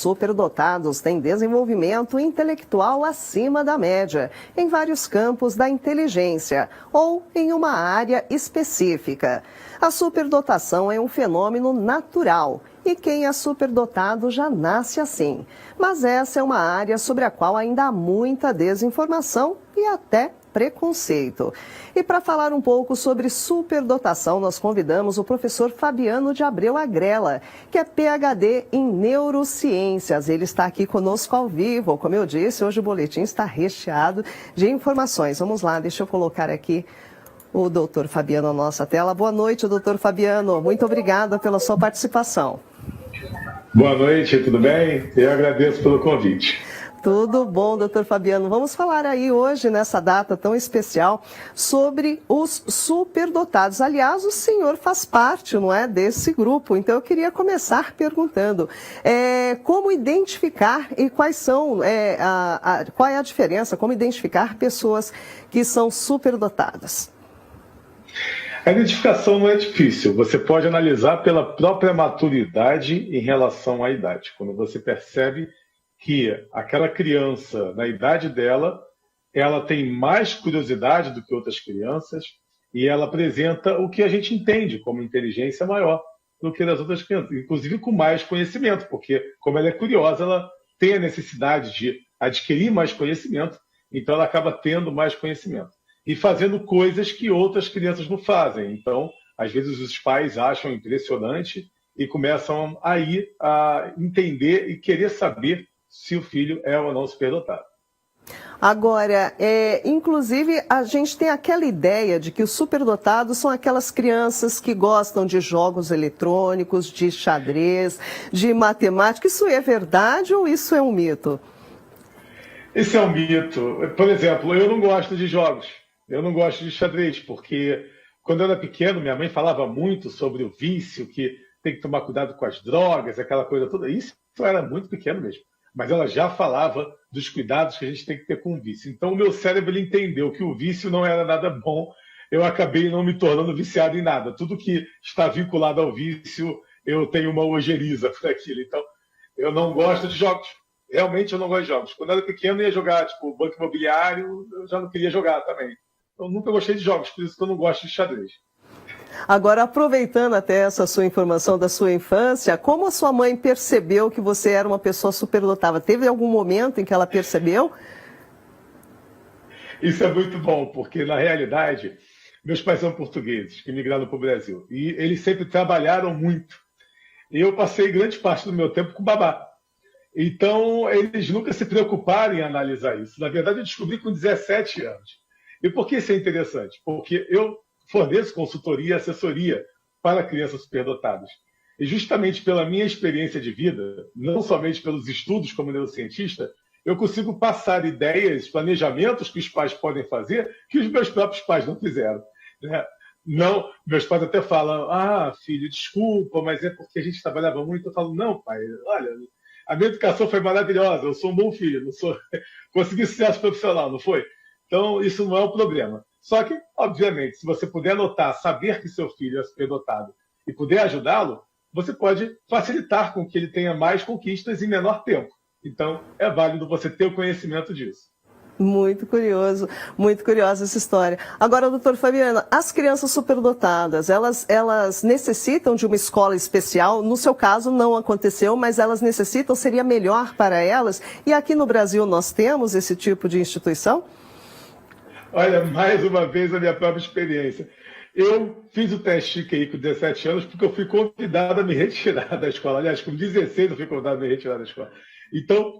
Superdotados têm desenvolvimento intelectual acima da média, em vários campos da inteligência ou em uma área específica. A superdotação é um fenômeno natural e quem é superdotado já nasce assim. Mas essa é uma área sobre a qual ainda há muita desinformação e até preconceito. E para falar um pouco sobre superdotação, nós convidamos o professor Fabiano de Abreu Agrela, que é PhD em neurociências. Ele está aqui conosco ao vivo. Como eu disse, hoje o boletim está recheado de informações. Vamos lá, deixa eu colocar aqui o doutor Fabiano na nossa tela. Boa noite, doutor Fabiano. Muito obrigada pela sua participação. Boa noite, tudo bem? Eu agradeço pelo convite. Tudo bom, doutor Fabiano. Vamos falar aí hoje, nessa data tão especial, sobre os superdotados. Aliás, o senhor faz parte, não é, desse grupo. Então, eu queria começar perguntando como identificar e quais são, qual é a diferença, como identificar pessoas que são superdotadas? A identificação não é difícil. Você pode analisar pela própria maturidade em relação à idade. Quando você percebe que aquela criança, na idade dela, ela tem mais curiosidade do que outras crianças e ela apresenta o que a gente entende como inteligência maior do que das outras crianças, inclusive com mais conhecimento, porque como ela é curiosa, ela tem a necessidade de adquirir mais conhecimento, então ela acaba tendo mais conhecimento e fazendo coisas que outras crianças não fazem. Então, às vezes os pais acham impressionante e começam aí a entender e querer saber se o filho é ou não superdotado. Agora, inclusive, a gente tem aquela ideia de que os superdotados são aquelas crianças que gostam de jogos eletrônicos, de xadrez, de matemática. Isso é verdade ou isso é um mito? Isso é um mito. Por exemplo, eu não gosto de jogos. Eu não gosto de xadrez, porque quando eu era pequeno, minha mãe falava muito sobre o vício, que tem que tomar cuidado com as drogas, aquela coisa toda. Isso eu era muito pequeno mesmo. Mas ela já falava dos cuidados que a gente tem que ter com o vício. Então, o meu cérebro ele entendeu que o vício não era nada bom. Eu acabei não me tornando viciado em nada. Tudo que está vinculado ao vício, eu tenho uma ojeriza por aquilo. Então, eu não gosto de jogos. Realmente, eu não gosto de jogos. Quando eu era pequeno, eu ia jogar tipo banco imobiliário, eu já não queria jogar também. Eu nunca gostei de jogos, por isso que eu não gosto de xadrez. Agora, aproveitando até essa sua informação da sua infância, como a sua mãe percebeu que você era uma pessoa superdotada? Teve algum momento em que ela percebeu? Isso é muito bom, porque na realidade, meus pais são portugueses, que migraram para o Brasil, e eles sempre trabalharam muito. E eu passei grande parte do meu tempo com babá. Então, eles nunca se preocuparam em analisar isso. Na verdade, eu descobri com 17 anos. E por que isso é interessante? Porque eu forneço consultoria e assessoria para crianças superdotadas. E justamente pela minha experiência de vida, não somente pelos estudos como neurocientista, eu consigo passar ideias, planejamentos que os pais podem fazer que os meus próprios pais não fizeram. Né? Não, meus pais até falam, filho, desculpa, mas é porque a gente trabalhava muito. Eu falo, não, pai, olha, a minha educação foi maravilhosa, eu sou um bom filho, não sou... consegui sucesso profissional, não foi? Então, isso não é um problema. Só que, obviamente, se você puder anotar, saber que seu filho é superdotado e puder ajudá-lo, você pode facilitar com que ele tenha mais conquistas em menor tempo. Então, é válido você ter o conhecimento disso. Muito curiosa essa história. Agora, doutor Fabiano, as crianças superdotadas, elas necessitam de uma escola especial? No seu caso, não aconteceu, mas elas necessitam, seria melhor para elas? E aqui no Brasil nós temos esse tipo de instituição? Olha, mais uma vez a minha própria experiência. Eu fiz o teste de QI com 17 anos porque eu fui convidado a me retirar da escola. Aliás, com 16 eu fui convidado a me retirar da escola. Então,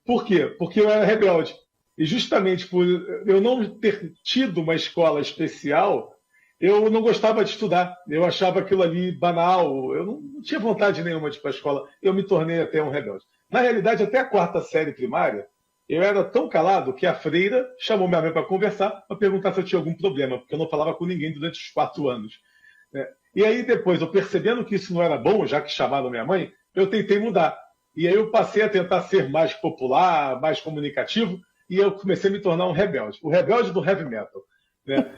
por quê? Porque eu era rebelde. E justamente por eu não ter tido uma escola especial, eu não gostava de estudar. Eu achava aquilo ali banal. Eu não tinha vontade nenhuma de ir para a escola. Eu me tornei até um rebelde. Na realidade, até a 4ª série primária, eu era tão calado que a freira chamou minha mãe para conversar, para perguntar se eu tinha algum problema, porque eu não falava com ninguém durante os 4 anos. Né? E aí depois, eu percebendo que isso não era bom, já que chamaram minha mãe, eu tentei mudar. E aí eu passei a tentar ser mais popular, mais comunicativo, e eu comecei a me tornar um rebelde. O rebelde do heavy metal. Né?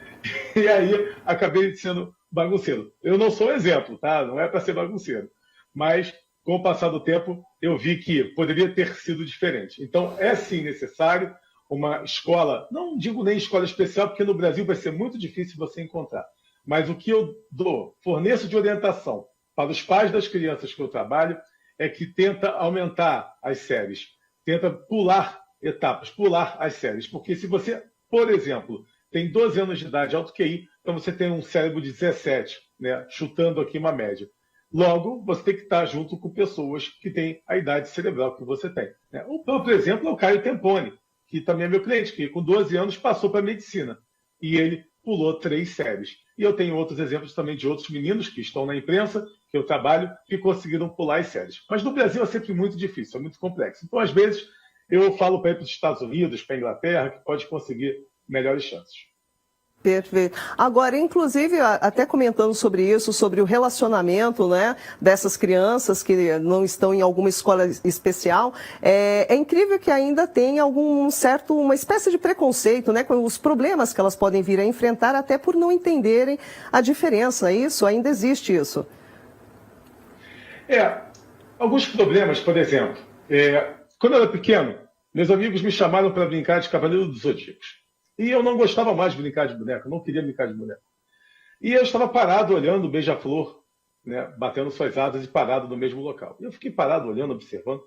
E aí acabei sendo bagunceiro. Eu não sou exemplo, tá? Não é para ser bagunceiro. Mas com o passar do tempo, eu vi que poderia ter sido diferente. Então, é sim necessário uma escola, não digo nem escola especial, porque no Brasil vai ser muito difícil você encontrar, mas o que eu forneço de orientação para os pais das crianças que eu trabalho é que tenta aumentar as séries, tenta pular etapas, pular as séries, porque se você, por exemplo, tem 12 anos de idade, alto QI, então você tem um cérebro de 17, né, chutando aqui uma média. Logo, você tem que estar junto com pessoas que têm a idade cerebral que você tem. Né? O próprio exemplo é o Caio Tempone, que também é meu cliente, que com 12 anos passou para a medicina. E ele pulou 3 séries. E eu tenho outros exemplos também de outros meninos que estão na imprensa, que eu trabalho, que conseguiram pular as séries. Mas no Brasil é sempre muito difícil, é muito complexo. Então, às vezes, eu falo para ir para os Estados Unidos, para a Inglaterra, que pode conseguir melhores chances. Perfeito. Agora, inclusive, até comentando sobre isso, sobre o relacionamento, né, dessas crianças que não estão em alguma escola especial, é incrível que ainda tenha uma espécie de preconceito, né, com os problemas que elas podem vir a enfrentar, até por não entenderem a diferença. Isso, ainda existe isso. Alguns problemas, por exemplo, quando eu era pequeno, meus amigos me chamaram para brincar de Cavaleiro dos Zodíacos. E eu não gostava mais de brincar de boneca, não queria brincar de boneca. E eu estava parado olhando o beija-flor, né, batendo suas asas e parado no mesmo local. E eu fiquei parado olhando, observando.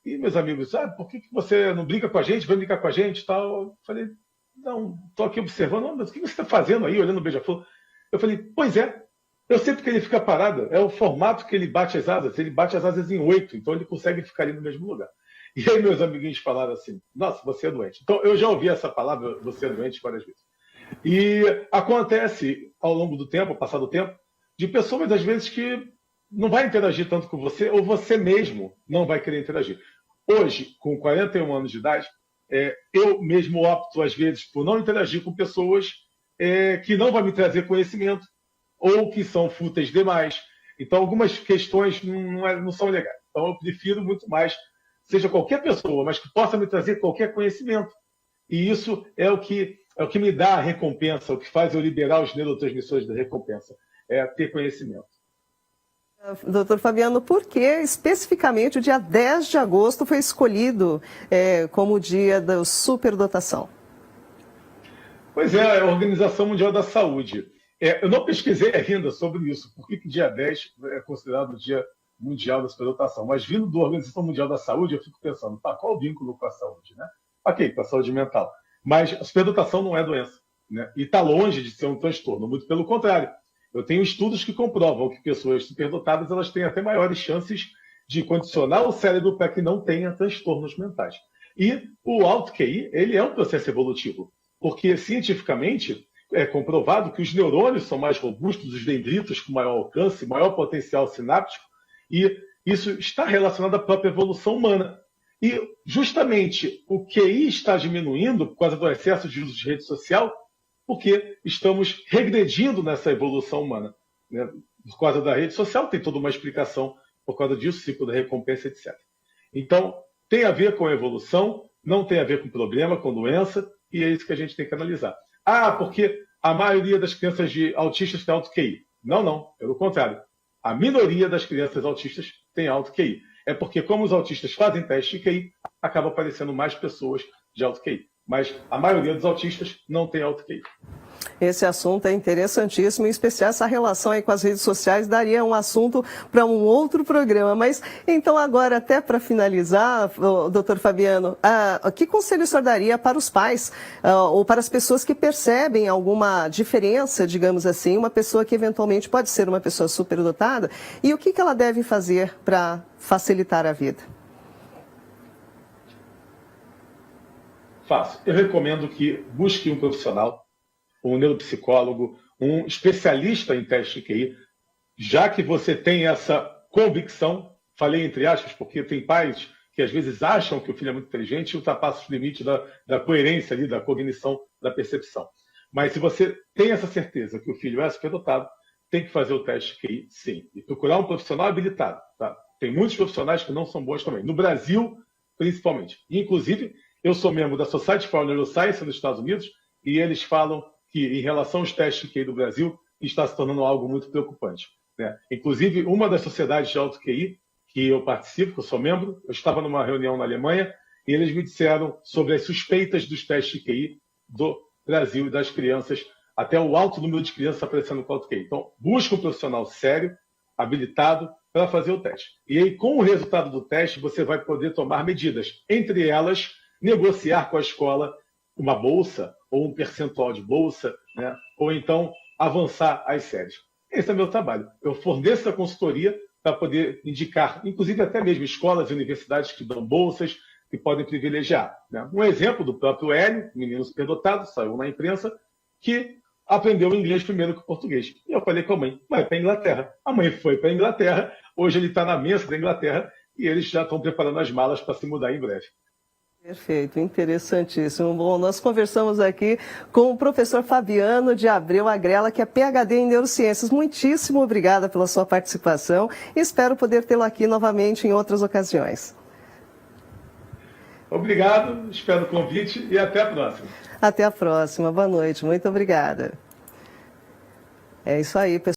E meus amigos, por que você não brinca com a gente? Vem brincar com a gente? Tal. Eu falei, não, estou aqui observando. Não, mas o que você está fazendo aí, olhando o beija-flor? Eu falei, pois é, eu sei porque ele fica parado. É o formato que ele bate as asas. Ele bate as asas em 8, então ele consegue ficar ali no mesmo lugar. E aí meus amiguinhos falaram assim, nossa, você é doente. Então eu já ouvi essa palavra, você é doente, várias vezes. E acontece ao longo do tempo, ao passar do tempo, de pessoas às vezes que não vai interagir tanto com você, ou você mesmo não vai querer interagir. Hoje, com 41 anos de idade, eu mesmo opto às vezes por não interagir com pessoas que não vão me trazer conhecimento, ou que são fúteis demais. Então algumas questões não são legais. Então eu prefiro muito mais seja qualquer pessoa, mas que possa me trazer qualquer conhecimento. E isso é o que me dá a recompensa, o que faz eu liberar os neurotransmissores da recompensa, é ter conhecimento. Doutor Fabiano, por que especificamente o dia 10 de agosto foi escolhido como o dia da superdotação? Pois é, a Organização Mundial da Saúde. Eu não pesquisei ainda sobre isso, por que o dia 10 é considerado o dia mundial da superdotação, mas vindo da Organização Mundial da Saúde, eu fico pensando, qual o vínculo com a saúde, né? Ok, com a saúde mental. Mas a superdotação não é doença, né? E está longe de ser um transtorno, muito pelo contrário. Eu tenho estudos que comprovam que pessoas superdotadas elas têm até maiores chances de condicionar o cérebro para que não tenha transtornos mentais. E o alto QI, ele é um processo evolutivo, porque cientificamente é comprovado que os neurônios são mais robustos, os dendritos com maior alcance, maior potencial sináptico, e isso está relacionado à própria evolução humana. E justamente o QI está diminuindo por causa do excesso de uso de rede social, porque estamos regredindo nessa evolução humana. Né? Por causa da rede social, tem toda uma explicação por causa disso, ciclo da recompensa, etc. Então, tem a ver com a evolução, não tem a ver com problema, com doença, e é isso que a gente tem que analisar. Porque a maioria das crianças autistas tem alto QI. Não, pelo contrário. A minoria das crianças autistas tem alto QI. É porque, como os autistas fazem teste de QI, acaba aparecendo mais pessoas de alto QI. Mas a maioria dos autistas não tem alto QI. Esse assunto é interessantíssimo, em especial essa relação aí com as redes sociais daria um assunto para um outro programa. Mas, então, agora, até para finalizar, doutor Fabiano, que conselho o senhor daria para os pais ou para as pessoas que percebem alguma diferença, digamos assim, uma pessoa que eventualmente pode ser uma pessoa superdotada, e o que ela deve fazer para facilitar a vida? Fácil. Eu recomendo que busque um profissional, um neuropsicólogo, um especialista em teste de QI, já que você tem essa convicção, falei entre aspas, porque tem pais que às vezes acham que o filho é muito inteligente e ultrapassa os limites da coerência ali, da cognição, da percepção. Mas se você tem essa certeza que o filho é superdotado, tem que fazer o teste de QI, sim. E procurar um profissional habilitado. Tá? Tem muitos profissionais que não são bons também. No Brasil, principalmente. E, inclusive, eu sou membro da Society for Neuroscience nos Estados Unidos e eles falam que, em relação aos testes de QI do Brasil, está se tornando algo muito preocupante. Né? Inclusive, uma das sociedades de alto QI que eu participo, que eu sou membro, eu estava numa reunião na Alemanha e eles me disseram sobre as suspeitas dos testes de QI do Brasil e das crianças, até o alto número de crianças aparecendo com auto QI. Então, busca um profissional sério, habilitado, para fazer o teste. E aí, com o resultado do teste, você vai poder tomar medidas, entre elas, negociar com a escola uma bolsa ou um percentual de bolsa, né? Ou então avançar as séries. Esse é o meu trabalho. Eu forneço a consultoria para poder indicar, inclusive até mesmo escolas e universidades que dão bolsas, que podem privilegiar, né? Um exemplo do próprio Hélio, menino superdotado, saiu na imprensa, que aprendeu inglês primeiro que o português. E eu falei com a mãe, vai para a Inglaterra. A mãe foi para a Inglaterra, hoje ele está na mesa da Inglaterra e eles já estão preparando as malas para se mudar em breve. Perfeito, interessantíssimo. Bom, nós conversamos aqui com o professor Fabiano de Abreu Agrela, que é PhD em Neurociências. Muitíssimo obrigada pela sua participação e espero poder tê-lo aqui novamente em outras ocasiões. Obrigado, espero o convite e até a próxima. Até a próxima, boa noite, muito obrigada. É isso aí, pessoal.